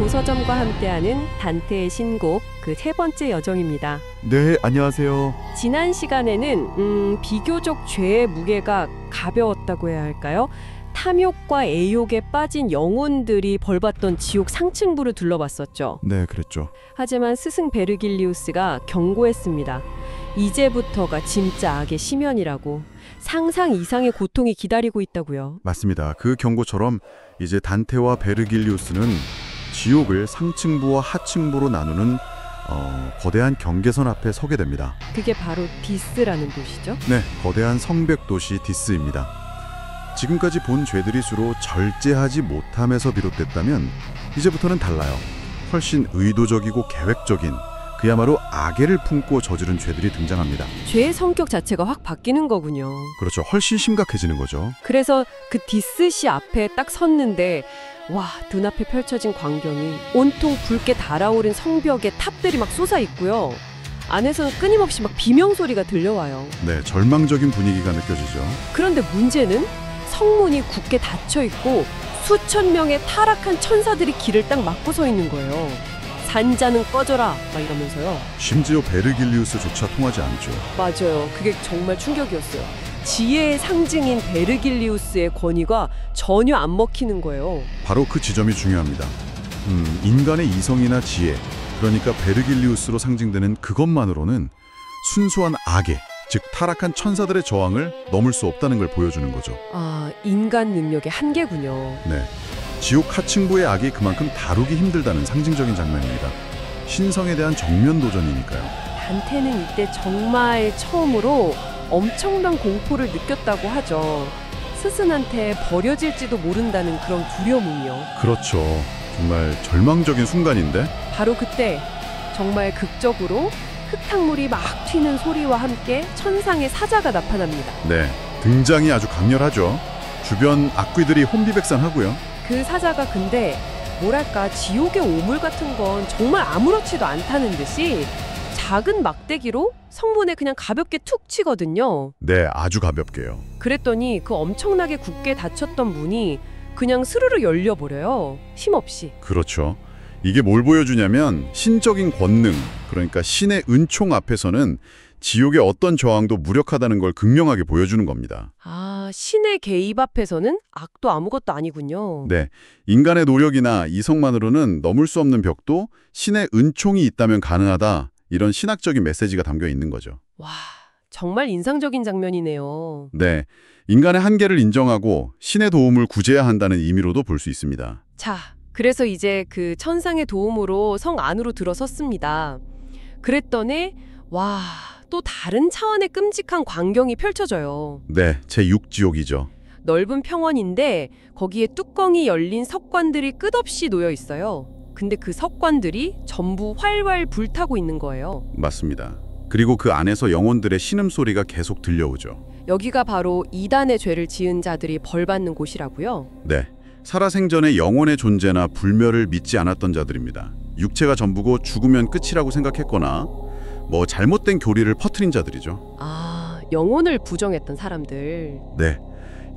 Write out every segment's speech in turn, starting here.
도서점과 함께하는 단테의 신곡 그 세 번째 여정입니다. 네, 안녕하세요. 지난 시간에는 비교적 죄의 무게가 가벼웠다고 해야 할까요? 탐욕과 애욕에 빠진 영혼들이 벌받던 지옥 상층부를 둘러봤었죠. 네, 그랬죠. 하지만 스승 베르길리우스가 경고했습니다. 이제부터가 진짜 악의 시면이라고. 상상 이상의 고통이 기다리고 있다고요. 맞습니다. 그 경고처럼 이제 단테와 베르길리우스는 지옥을 상층부와 하층부로 나누는 거대한 경계선 앞에 서게 됩니다. 그게 바로 디스라는 도시죠? 네, 거대한 성벽 도시 디스입니다. 지금까지 본 죄들이 주로 절제하지 못함에서 비롯됐다면 이제부터는 달라요. 훨씬 의도적이고 계획적인 그야말로 악의를 품고 저지른 죄들이 등장합니다. 죄의 성격 자체가 확 바뀌는 거군요. 그렇죠. 훨씬 심각해지는 거죠. 그래서 그 디스시 앞에 딱 섰는데 와, 눈앞에 펼쳐진 광경이 온통 붉게 달아오른 성벽에 탑들이 막 솟아있고요. 안에서는 끊임없이 막 비명소리가 들려와요. 네, 절망적인 분위기가 느껴지죠. 그런데 문제는 성문이 굳게 닫혀있고 수천 명의 타락한 천사들이 길을 딱 막고 서 있는 거예요. 산자는 꺼져라 막 이러면서요. 심지어 베르길리우스조차 통하지 않죠. 맞아요. 그게 정말 충격이었어요. 지혜의 상징인 베르길리우스의 권위가 전혀 안 먹히는 거예요. 바로 그 지점이 중요합니다. 인간의 이성이나 지혜, 그러니까 베르길리우스로 상징되는 그것만으로는 순수한 악의, 즉 타락한 천사들의 저항을 넘을 수 없다는 걸 보여주는 거죠. 아, 인간 능력의 한계군요. 네, 지옥 하층부의 악이 그만큼 다루기 힘들다는 상징적인 장면입니다. 신성에 대한 정면 도전이니까요. 단테는 이때 정말 처음으로 엄청난 공포를 느꼈다고 하죠. 스승한테 버려질지도 모른다는 그런 두려움이요. 그렇죠. 정말 절망적인 순간인데 바로 그때 정말 극적으로 흙탕물이 막 튀는 소리와 함께 천상의 사자가 나타납니다. 네, 등장이 아주 강렬하죠. 주변 악귀들이 혼비백산하고요. 그 사자가 근데 뭐랄까 지옥의 오물 같은 건 정말 아무렇지도 않다는 듯이 작은 막대기로 성문에 그냥 가볍게 툭 치거든요. 네, 아주 가볍게요. 그랬더니 그 엄청나게 굳게 닫혔던 문이 그냥 스르르 열려버려요. 힘없이. 그렇죠. 이게 뭘 보여주냐면 신적인 권능, 그러니까 신의 은총 앞에서는 지옥의 어떤 저항도 무력하다는 걸 극명하게 보여주는 겁니다. 아, 신의 개입 앞에서는 악도 아무것도 아니군요. 네, 인간의 노력이나 이성만으로는 넘을 수 없는 벽도 신의 은총이 있다면 가능하다. 이런 신학적인 메시지가 담겨 있는 거죠. 와, 정말 인상적인 장면이네요. 네, 인간의 한계를 인정하고 신의 도움을 구제해야 한다는 의미로도 볼 수 있습니다. 자, 그래서 이제 그 천상의 도움으로 성 안으로 들어섰습니다. 그랬더니 와, 또 다른 차원의 끔찍한 광경이 펼쳐져요. 네, 제6지옥이죠. 넓은 평원인데 거기에 뚜껑이 열린 석관들이 끝없이 놓여 있어요. 근데 그 석관들이 전부 활활 불타고 있는 거예요. 맞습니다. 그리고 그 안에서 영혼들의 신음소리가 계속 들려오죠. 여기가 바로 이단의 죄를 지은 자들이 벌받는 곳이라고요? 네, 살아생전에 영혼의 존재나 불멸을 믿지 않았던 자들입니다. 육체가 전부고 죽으면 끝이라고 생각했거나 뭐 잘못된 교리를 퍼뜨린 자들이죠. 아, 영혼을 부정했던 사람들. 네,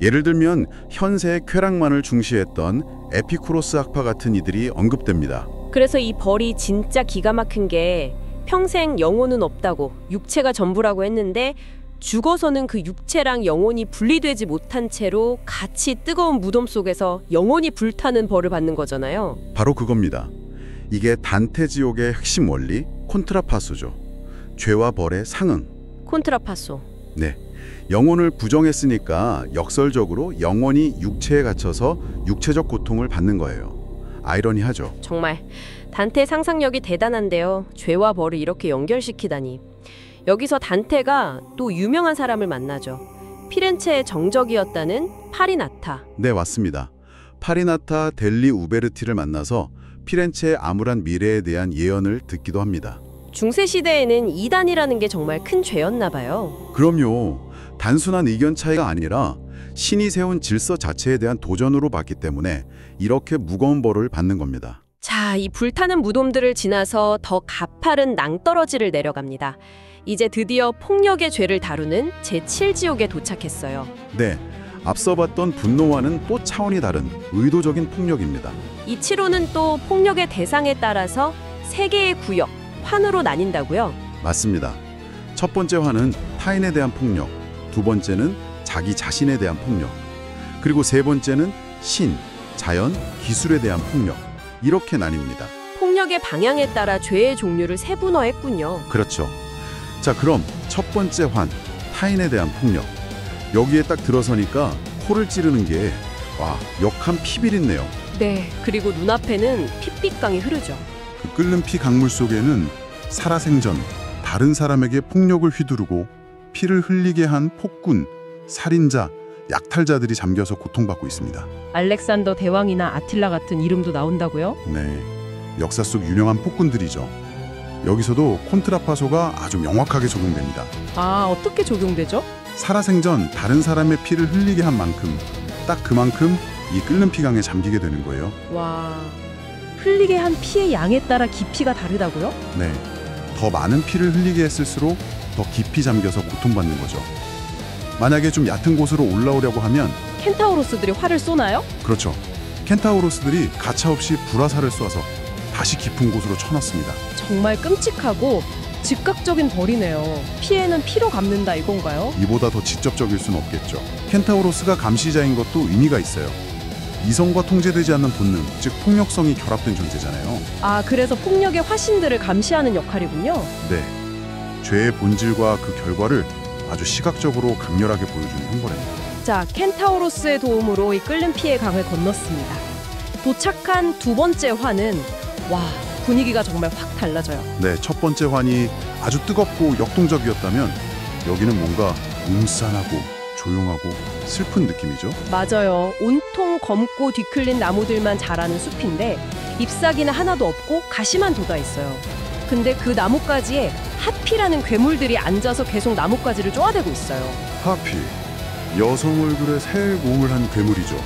예를 들면 현세의 쾌락만을 중시했던 에피쿠로스 학파 같은 이들이 언급됩니다. 그래서 이 벌이 진짜 기가 막힌 게 평생 영혼은 없다고 육체가 전부라고 했는데 죽어서는 그 육체랑 영혼이 분리되지 못한 채로 같이 뜨거운 무덤 속에서 영혼이 불타는 벌을 받는 거잖아요. 바로 그겁니다. 이게 단테 지옥의 핵심 원리, 콘트라파소죠. 죄와 벌의 상응. 콘트라파소. 네, 영혼을 부정했으니까 역설적으로 영혼이 육체에 갇혀서 육체적 고통을 받는 거예요. 아이러니하죠. 정말 단테의 상상력이 대단한데요. 죄와 벌을 이렇게 연결시키다니. 여기서 단테가 또 유명한 사람을 만나죠. 피렌체의 정적이었다는 파리나타. 네, 맞습니다. 파리나타 델리 우베르티를 만나서 피렌체의 암울한 미래에 대한 예언을 듣기도 합니다. 중세시대에는 이단이라는 게 정말 큰 죄였나 봐요. 그럼요. 단순한 의견 차이가 아니라 신이 세운 질서 자체에 대한 도전으로 봤기 때문에 이렇게 무거운 벌을 받는 겁니다. 자, 이 불타는 무덤들을 지나서 더 가파른 낭떠러지를 내려갑니다. 이제 드디어 폭력의 죄를 다루는 제7지옥에 도착했어요. 네, 앞서 봤던 분노와는 또 차원이 다른 의도적인 폭력입니다. 이 치로는 또 폭력의 대상에 따라서 세 개의 구역, 환으로 나뉜다고요? 맞습니다. 첫 번째 환은 타인에 대한 폭력, 두 번째는 자기 자신에 대한 폭력, 그리고 세 번째는 신, 자연, 기술에 대한 폭력. 이렇게 나뉩니다. 폭력의 방향에 따라 죄의 종류를 세분화했군요. 그렇죠. 자, 그럼 첫 번째 환, 타인에 대한 폭력. 여기에 딱 들어서니까 코를 찌르는 게 역한 피비린내요. 네, 그리고 눈앞에는 핏빛강이 흐르죠. 그 끓는 피 강물 속에는 살아생전 다른 사람에게 폭력을 휘두르고 피를 흘리게 한 폭군, 살인자, 약탈자들이 잠겨서 고통받고 있습니다. 알렉산더 대왕이나 아틸라 같은 이름도 나온다고요? 네, 역사 속 유명한 폭군들이죠. 여기서도 콘트라파소가 아주 명확하게 적용됩니다. 아, 어떻게 적용되죠? 살아생전 다른 사람의 피를 흘리게 한 만큼, 딱 그만큼 이 끓는 피강에 잠기게 되는 거예요. 와, 흘리게 한 피의 양에 따라 깊이가 다르다고요? 네, 더 많은 피를 흘리게 했을수록 더 깊이 잠겨서 고통받는 거죠. 만약에 좀 얕은 곳으로 올라오려고 하면 켄타우로스들이 활을 쏘나요? 그렇죠. 켄타우로스들이 가차없이 불화살을 쏘아서 다시 깊은 곳으로 쳐넣습니다. 정말 끔찍하고 즉각적인 벌이네요. 피해는 피로 갚는다 이건가요? 이보다 더 직접적일 수는 없겠죠. 켄타우로스가 감시자인 것도 의미가 있어요. 이성과 통제되지 않는 본능, 즉 폭력성이 결합된 존재잖아요. 아, 그래서 폭력의 화신들을 감시하는 역할이군요. 네, 죄의 본질과 그 결과를 아주 시각적으로 강렬하게 보여주는 형벌입니다. 자, 켄타우로스의 도움으로 이 끓는 피의 강을 건넜습니다. 도착한 두 번째 환은 분위기가 정말 확 달라져요. 네, 첫 번째 환이 아주 뜨겁고 역동적이었다면 여기는 뭔가 음산하고 조용하고 슬픈 느낌이죠. 맞아요. 온통 검고 뒤클린 나무들만 자라는 숲인데 잎사귀는 하나도 없고 가시만 돋아 있어요. 근데 그 나뭇가지에 하피라는 괴물들이 앉아서 계속 나뭇가지를 쪼아대고 있어요. 하피, 여성 얼굴에 새 공을 한 괴물이죠.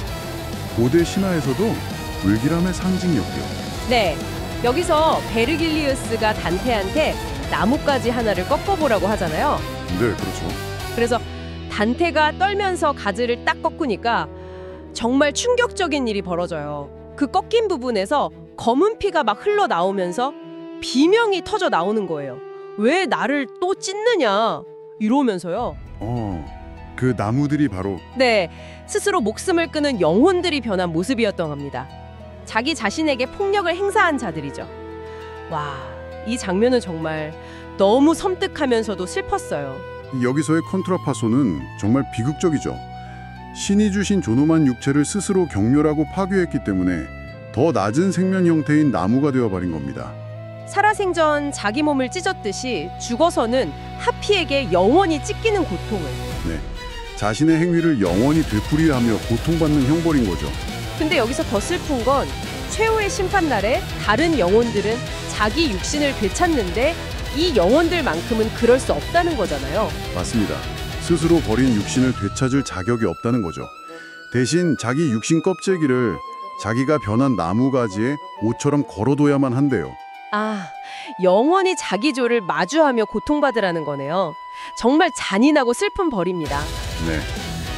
고대 신화에서도 불길함의 상징이었고요. 네, 여기서 베르길리우스가 단테한테 나뭇가지 하나를 꺾어보라고 하잖아요. 네, 그렇죠. 그래서 단테가 떨면서 가지를 딱 꺾으니까 정말 충격적인 일이 벌어져요. 그 꺾인 부분에서 검은 피가 막 흘러나오면서 비명이 터져 나오는 거예요. 왜 나를 또 찢느냐 이러면서요. 그 나무들이 바로 네, 스스로 목숨을 끊은 영혼들이 변한 모습이었던 겁니다. 자기 자신에게 폭력을 행사한 자들이죠. 와, 이 장면은 정말 너무 섬뜩하면서도 슬펐어요. 여기서의 콘트라파소는 정말 비극적이죠. 신이 주신 존엄한 육체를 스스로 경멸하고 파괴했기 때문에 더 낮은 생명 형태인 나무가 되어버린 겁니다. 살아생전 자기 몸을 찢었듯이 죽어서는 하피에게 영원히 찢기는 고통을. 네, 자신의 행위를 영원히 되풀이하며 고통받는 형벌인 거죠. 근데 여기서 더 슬픈 건 최후의 심판날에 다른 영혼들은 자기 육신을 되찾는데 이 영혼들만큼은 그럴 수 없다는 거잖아요. 맞습니다. 스스로 버린 육신을 되찾을 자격이 없다는 거죠. 대신 자기 육신 껍데기를 자기가 변한 나무가지에 옷처럼 걸어둬야만 한대요. 아, 영원히 자기 죄를 마주하며 고통받으라는 거네요. 정말 잔인하고 슬픈 벌입니다. 네,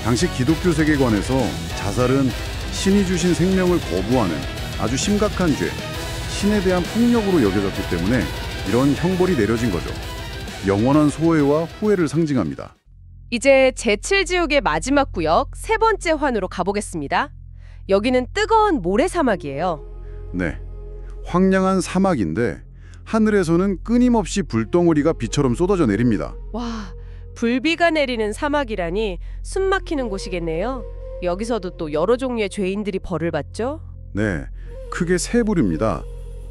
당시 기독교 세계관에서 자살은 신이 주신 생명을 거부하는 아주 심각한 죄, 신에 대한 폭력으로 여겨졌기 때문에 이런 형벌이 내려진 거죠. 영원한 소외와 후회를 상징합니다. 이제 제7지옥의 마지막 구역 세 번째 환으로 가보겠습니다. 여기는 뜨거운 모래사막이에요. 네, 황량한 사막인데 하늘에서는 끊임없이 불덩어리가 비처럼 쏟아져 내립니다. 와, 불비가 내리는 사막이라니 숨 막히는 곳이겠네요. 여기서도 또 여러 종류의 죄인들이 벌을 받죠? 네, 크게 세 부류입니다.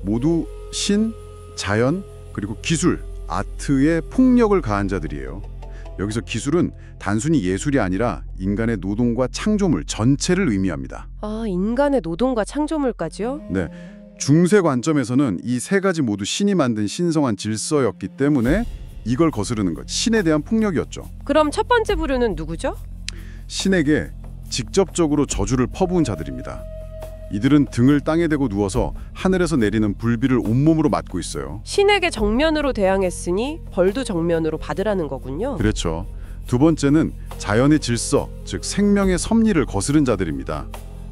모두 신, 자연, 그리고 기술, 아트에 폭력을 가한 자들이에요. 여기서 기술은 단순히 예술이 아니라 인간의 노동과 창조물 전체를 의미합니다. 아, 인간의 노동과 창조물까지요? 네, 중세 관점에서는 이 세 가지 모두 신이 만든 신성한 질서였기 때문에 이걸 거스르는 것, 신에 대한 폭력이었죠. 그럼 첫 번째 부류는 누구죠? 신에게 직접적으로 저주를 퍼부은 자들입니다. 이들은 등을 땅에 대고 누워서 하늘에서 내리는 불비를 온몸으로 맞고 있어요. 신에게 정면으로 대항했으니 벌도 정면으로 받으라는 거군요. 그렇죠. 두 번째는 자연의 질서, 즉 생명의 섭리를 거스른 자들입니다.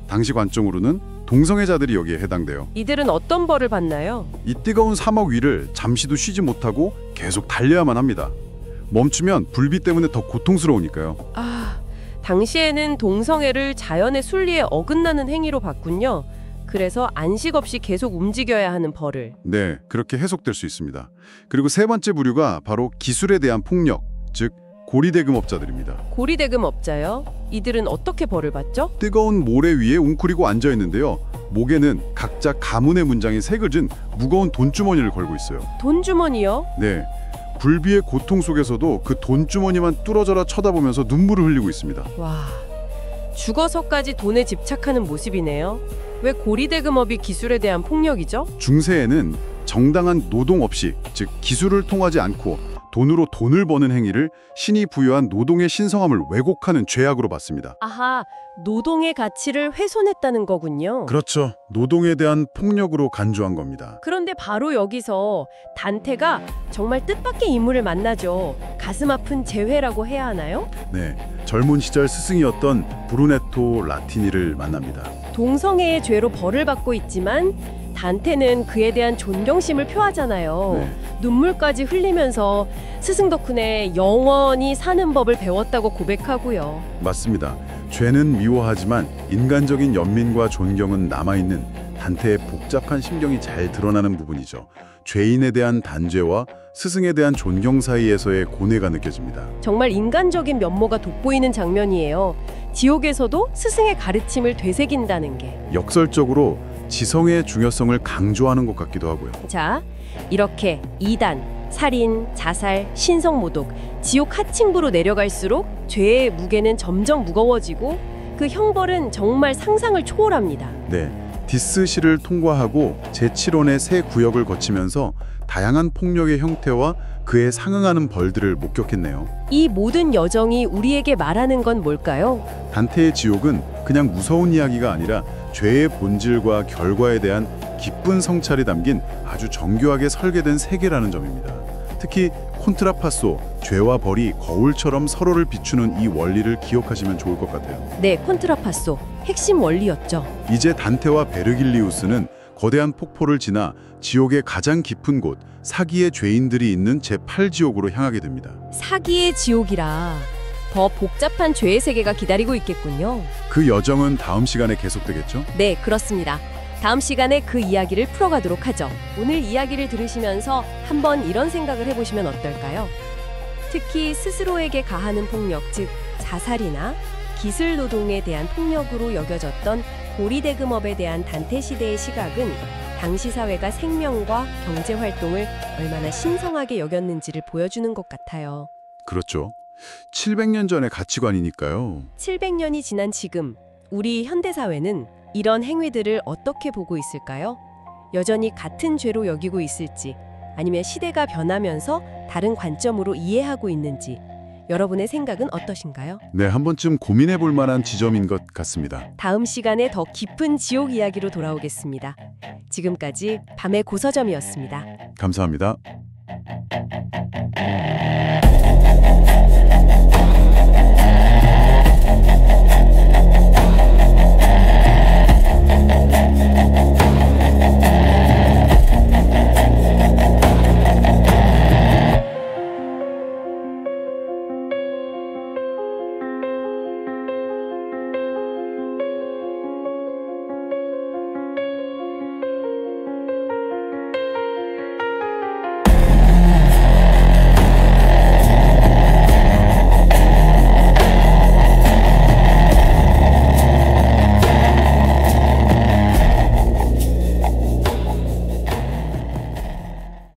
당시 관점으로는 동성애자들이 여기에 해당돼요. 이들은 어떤 벌을 받나요? 이 뜨거운 사막 위를 잠시도 쉬지 못하고 계속 달려야만 합니다. 멈추면 불비 때문에 더 고통스러우니까요. 아, 당시에는 동성애를 자연의 순리에 어긋나는 행위로 봤군요. 그래서 안식 없이 계속 움직여야 하는 벌을. 네, 그렇게 해석될 수 있습니다. 그리고 세 번째 부류가 바로 기술에 대한 폭력, 즉 고리대금업자들입니다. 고리대금업자요? 이들은 어떻게 벌을 받죠? 뜨거운 모래 위에 웅크리고 앉아 있는데요. 목에는 각자 가문의 문장이 새겨진 무거운 돈주머니를 걸고 있어요. 돈주머니요? 네, 불비의 고통 속에서도 그 돈주머니만 뚫어져라 쳐다보면서 눈물을 흘리고 있습니다. 와, 죽어서까지 돈에 집착하는 모습이네요. 왜 고리대금업이 기술에 대한 폭력이죠? 중세에는 정당한 노동 없이, 즉 기술을 통하지 않고 돈으로 돈을 버는 행위를 신이 부여한 노동의 신성함을 왜곡하는 죄악으로 봤습니다. 아하, 노동의 가치를 훼손했다는 거군요. 그렇죠. 노동에 대한 폭력으로 간주한 겁니다. 그런데 바로 여기서 단테가 정말 뜻밖의 인물을 만나죠. 가슴 아픈 재회라고 해야 하나요? 네, 젊은 시절 스승이었던 브루네토 라티니를 만납니다. 동성애의 죄로 벌을 받고 있지만 단테는 그에 대한 존경심을 표하잖아요. 네. 눈물까지 흘리면서 스승 덕분에 영원히 사는 법을 배웠다고 고백하고요. 맞습니다. 죄는 미워하지만 인간적인 연민과 존경은 남아있는 단테의 복잡한 심경이 잘 드러나는 부분이죠. 죄인에 대한 단죄와 스승에 대한 존경 사이에서의 고뇌가 느껴집니다. 정말 인간적인 면모가 돋보이는 장면이에요. 지옥에서도 스승의 가르침을 되새긴다는 게. 역설적으로 지성의 중요성을 강조하는 것 같기도 하고요. 자, 이렇게 이단, 살인, 자살, 신성모독, 지옥 하층부로 내려갈수록 죄의 무게는 점점 무거워지고 그 형벌은 정말 상상을 초월합니다. 네, 디스시를 통과하고 제7원의 새 구역을 거치면서 다양한 폭력의 형태와 그에 상응하는 벌들을 목격했네요. 이 모든 여정이 우리에게 말하는 건 뭘까요? 단테의 지옥은 그냥 무서운 이야기가 아니라 죄의 본질과 결과에 대한 기쁜 성찰이 담긴 아주 정교하게 설계된 세계라는 점입니다. 특히 콘트라파소, 죄와 벌이 거울처럼 서로를 비추는 이 원리를 기억하시면 좋을 것 같아요. 네, 콘트라파소, 핵심 원리였죠. 이제 단테와 베르길리우스는 거대한 폭포를 지나 지옥의 가장 깊은 곳, 사기의 죄인들이 있는 제8지옥으로 향하게 됩니다. 사기의 지옥이라 더 복잡한 죄의 세계가 기다리고 있겠군요. 그 여정은 다음 시간에 계속되겠죠? 네, 그렇습니다. 다음 시간에 그 이야기를 풀어가도록 하죠. 오늘 이야기를 들으시면서 한번 이런 생각을 해보시면 어떨까요? 특히 스스로에게 가하는 폭력, 즉 자살이나 기술 노동에 대한 폭력으로 여겨졌던 고리대금업에 대한 단테 시대의 시각은 당시 사회가 생명과 경제 활동을 얼마나 신성하게 여겼는지를 보여주는 것 같아요. 그렇죠. 700년 전의 가치관이니까요. 700년이 지난 지금 우리 현대사회는 이런 행위들을 어떻게 보고 있을까요? 여전히 같은 죄로 여기고 있을지, 아니면 시대가 변하면서 다른 관점으로 이해하고 있는지, 여러분의 생각은 어떠신가요? 네, 한 번쯤 고민해 볼 만한 지점인 것 같습니다. 다음 시간에 더 깊은 지옥 이야기로 돌아오겠습니다. 지금까지 밤의 고서점이었습니다. 감사합니다.